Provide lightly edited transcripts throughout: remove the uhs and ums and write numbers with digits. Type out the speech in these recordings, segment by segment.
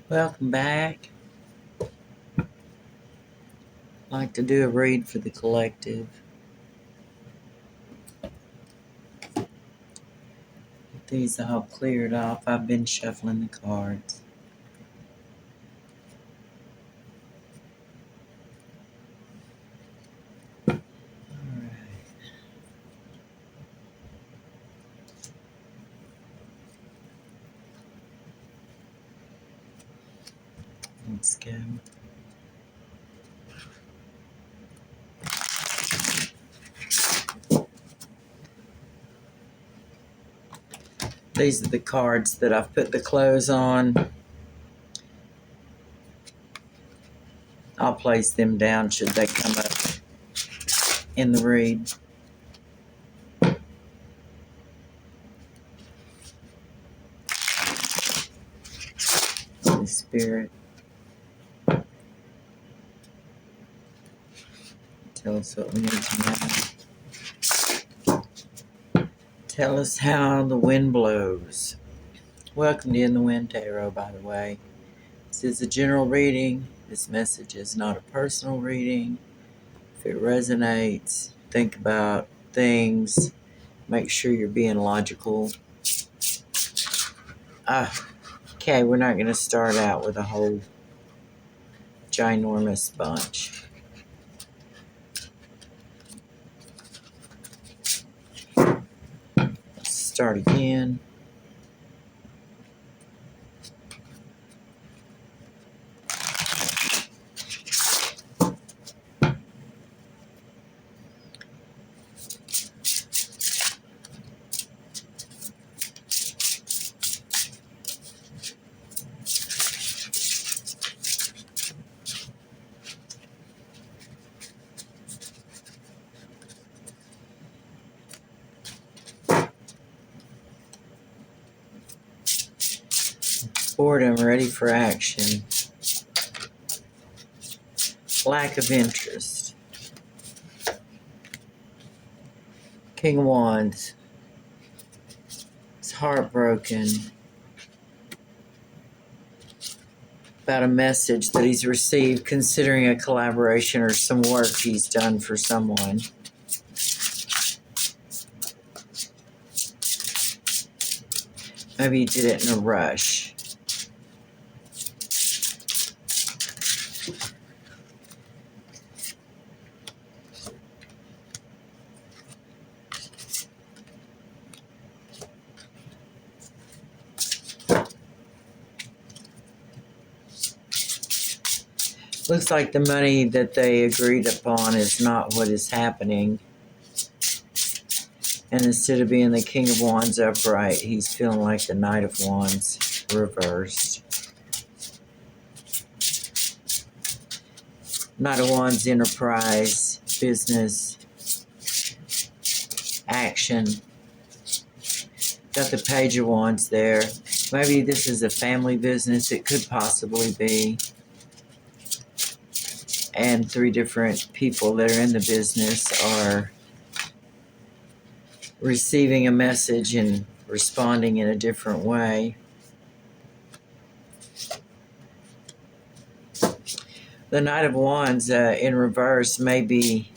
Welcome back. I'd like to do a read for the collective. Get these all cleared off. I've been shuffling the cards. Alright. Let's go. These are the cards that I've put the clothes on. I'll place them down should they come up in the read. Holy Spirit, tell us what we need to know. Tell us how the wind blows. Welcome to In the Wind Tarot, by the way. This is a general reading. This message is not a personal reading. If it resonates, think about things. Make sure you're being logical. Okay, we're not going to start out with a whole ginormous bunch. Let's start again. Boredom, ready for action. Lack of interest. King of Wands. He's heartbroken about a message that he's received considering a collaboration or some work he's done for someone. Maybe he did it in a rush. Looks like the money that they agreed upon is not what is happening. And instead of being the King of Wands upright, he's feeling like the Knight of Wands reversed. Knight of Wands, enterprise, business, action. Got the Page of Wands there. Maybe this is a family business. It could possibly be. And 3 different people that are in the business are receiving a message and responding in a different way. The Knight of Wands in reverse may be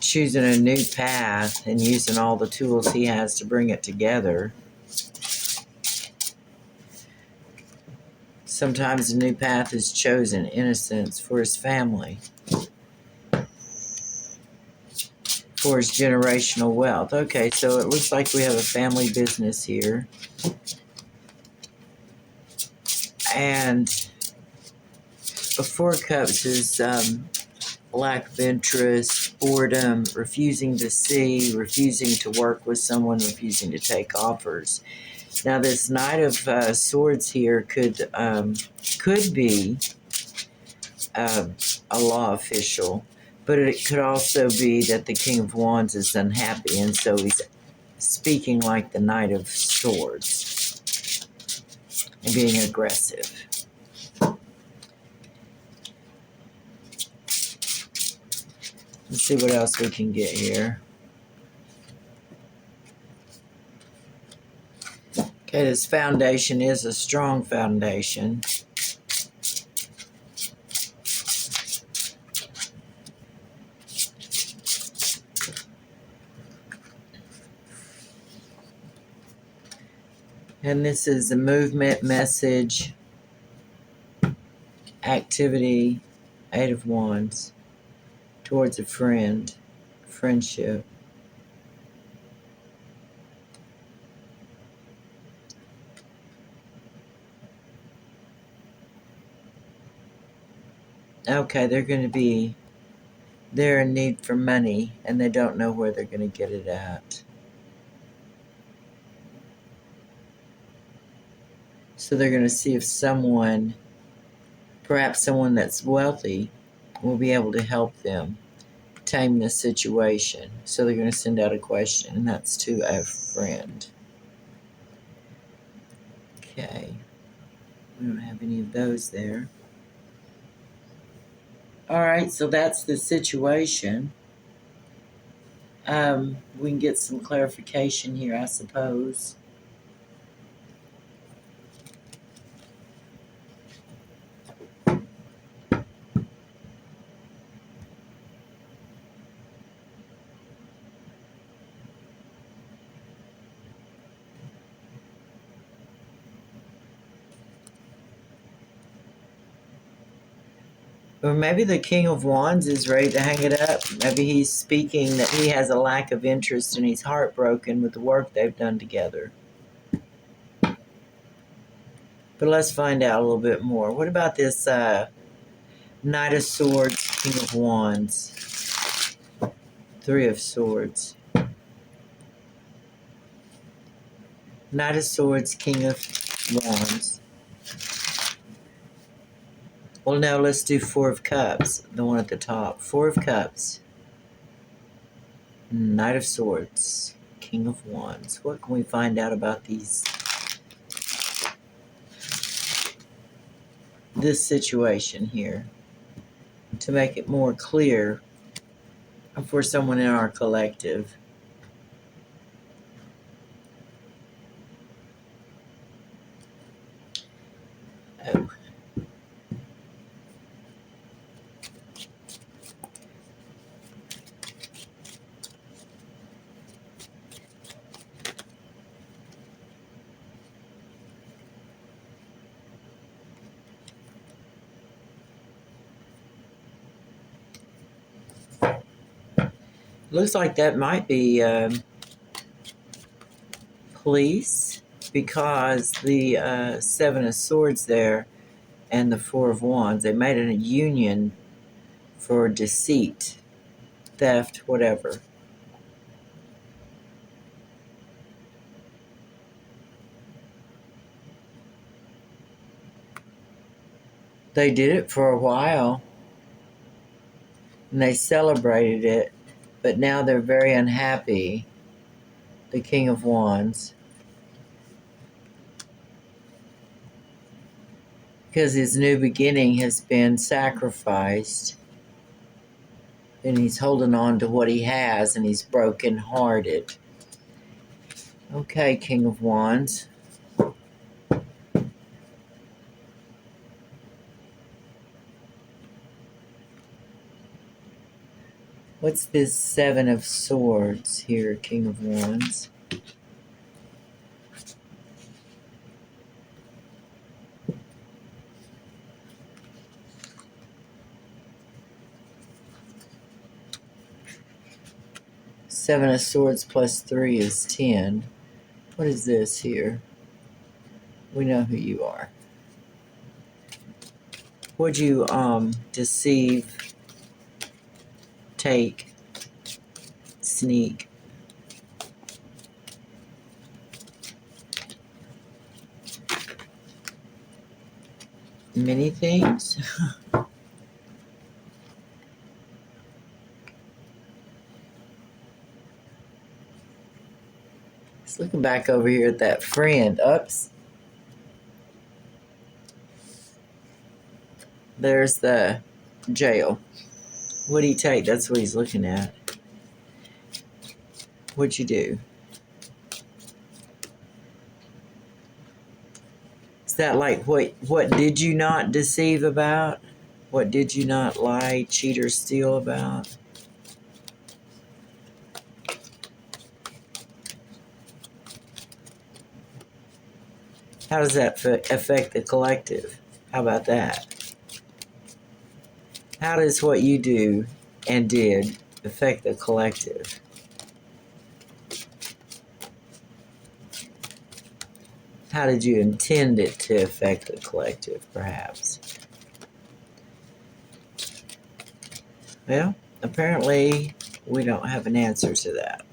choosing a new path and using all the tools he has to bring it together. Sometimes a new path is chosen, innocence, for his family, for his generational wealth. Okay, so it looks like we have a family business here. And the 4 Cups is lack of interest, boredom, refusing to see, refusing to work with someone, refusing to take offers. Now, this Knight of Swords here could be a law official, but it could also be that the King of Wands is unhappy, and so he's speaking like the Knight of Swords and being aggressive. Let's see what else we can get here. Okay, this foundation is a strong foundation. And this is a movement, message, activity, Eight of Wands, towards a friend, friendship. Okay, they're in need for money and they don't know where they're going to get it at. So they're going to see if someone, perhaps someone that's wealthy, will be able to help them tame the situation. So they're going to send out a question, and that's to a friend. Okay. We don't have any of those there. All right, so that's the situation. We can get some clarification here, I suppose. Or maybe the King of Wands is ready to hang it up. Maybe he's speaking that he has a lack of interest and he's heartbroken with the work they've done together. But let's find out a little bit more. What about this Knight of Swords, King of Wands, Three of Swords, Knight of Swords, King of Wands. Well, no, let's do Four of Cups, the one at the top. Four of Cups, Knight of Swords, King of Wands. What can we find out about this situation here to make it more clear for someone in our collective? Oh. Looks like that might be police, because the Seven of Swords there and the Four of Wands, they made a union for deceit, theft, whatever. They did it for a while and they celebrated it, but now they're very unhappy. The King of Wands, because his new beginning has been sacrificed and he's holding on to what he has and he's broken hearted. Okay, King of Wands. What's this Seven of Swords here, King of Wands? Seven of Swords plus 3 is 10. What is this here? We know who you are. Would you deceive, take, sneak? Many things. Just looking back over here at that friend. Oops. There's the jail. What'd he take? That's what he's looking at. What'd you do? that like what did you not deceive about? What did you not lie, cheat, or steal about? How does that affect the collective? How about that? How does what you do and did affect the collective? How did you intend it to affect the collective, perhaps? Well, apparently we don't have an answer to that.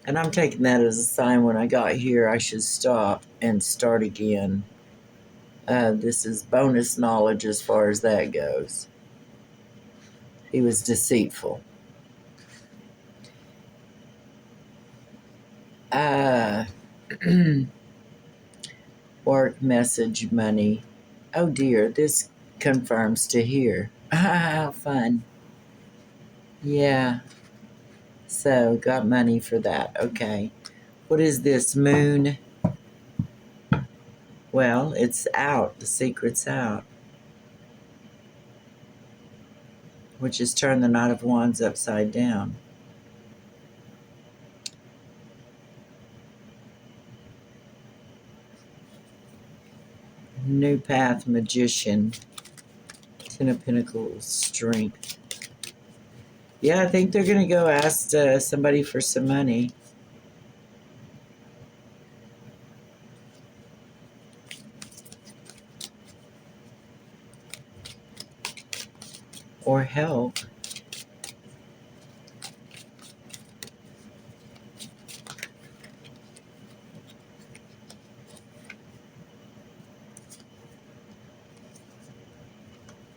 And I'm taking that as a sign when I got here I should stop and start again. This is bonus knowledge as far as that goes. He was deceitful. Work, message, money. Oh dear, this confirms to here. How fun. Yeah, so got money for that. Okay. What is this, moon? Well, it's out. The secret's out. Which is turn the Knight of Wands upside down. New path, magician. Ten of Pentacles, strength. Yeah, I think they're going to go ask somebody for some money. Or help.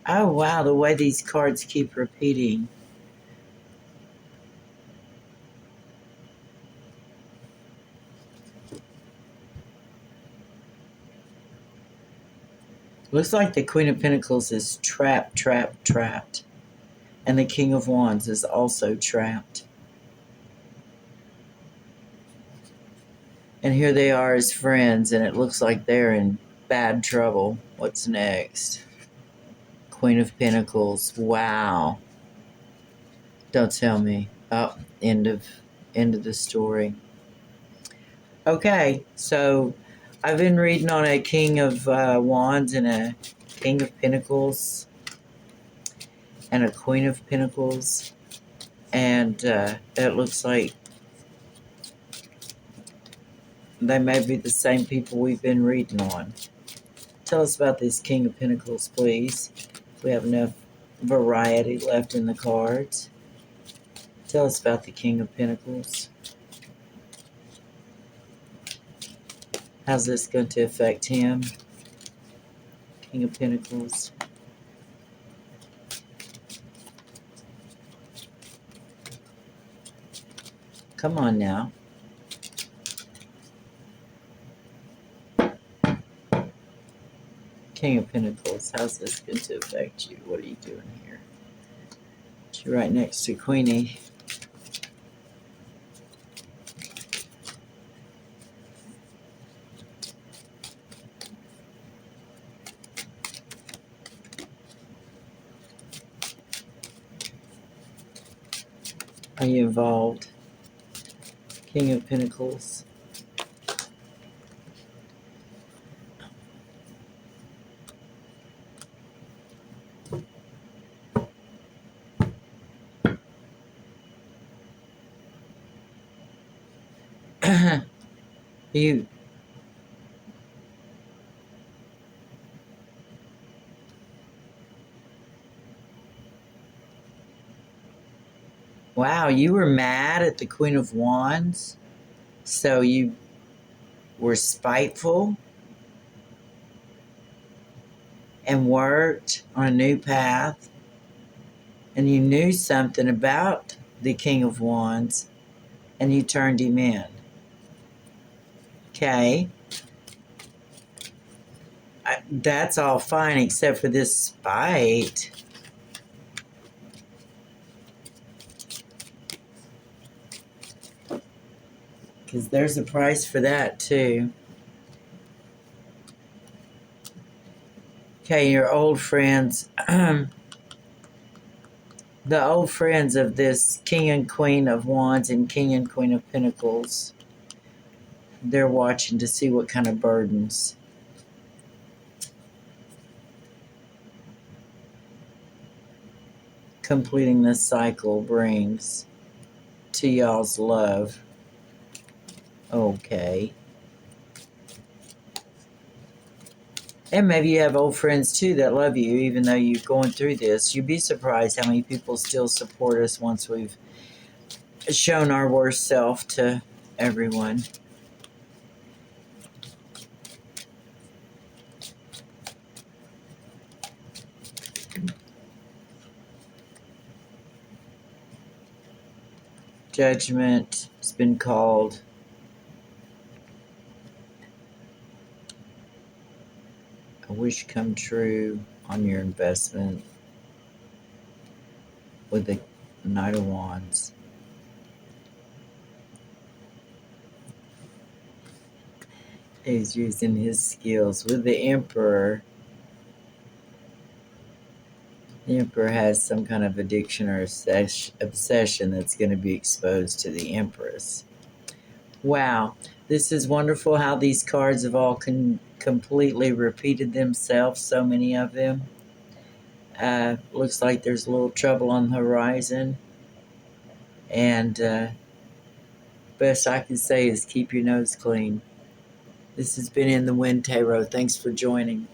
Oh, wow, the way these cards keep repeating. Looks like the Queen of Pentacles is trapped, trapped, trapped. And the King of Wands is also trapped. And here they are as friends, and it looks like they're in bad trouble. What's next? Queen of Pentacles. Wow. Don't tell me. Oh, end of the story. Okay, so I've been reading on a King of Wands and a King of Pentacles and a Queen of Pentacles, and it looks like they may be the same people we've been reading on. Tell us about this King of Pentacles, please. We have enough variety left in the cards. Tell us about the King of Pentacles. How's this going to affect him? King of Pentacles. Come on now. King of Pentacles. How's this going to affect you? What are you doing here? You're right next to Queenie. Are you involved? King of Pentacles. You. Wow, you were mad at the Queen of Wands? So you were spiteful and worked on a new path, and you knew something about the King of Wands, and you turned him in. Okay. That's all fine except for this spite. Because there's a price for that too. Okay, your old friends. The old friends of this King and Queen of Wands and King and Queen of Pentacles. They're watching to see what kind of burdens completing this cycle brings to y'all's love. Okay. And maybe you have old friends too that love you, even though you're going through this. You'd be surprised how many people still support us once we've shown our worst self to everyone. Judgment has been called. A wish come true on your investment with the Knight of Wands. He's using his skills with the Emperor. The Emperor has some kind of addiction or obsession that's going to be exposed to the Empress. Wow, this is wonderful how these cards have all completely repeated themselves, so many of them. Looks like there's a little trouble on the horizon. And best I can say is keep your nose clean. This has been In the Wind Tarot. Thanks for joining.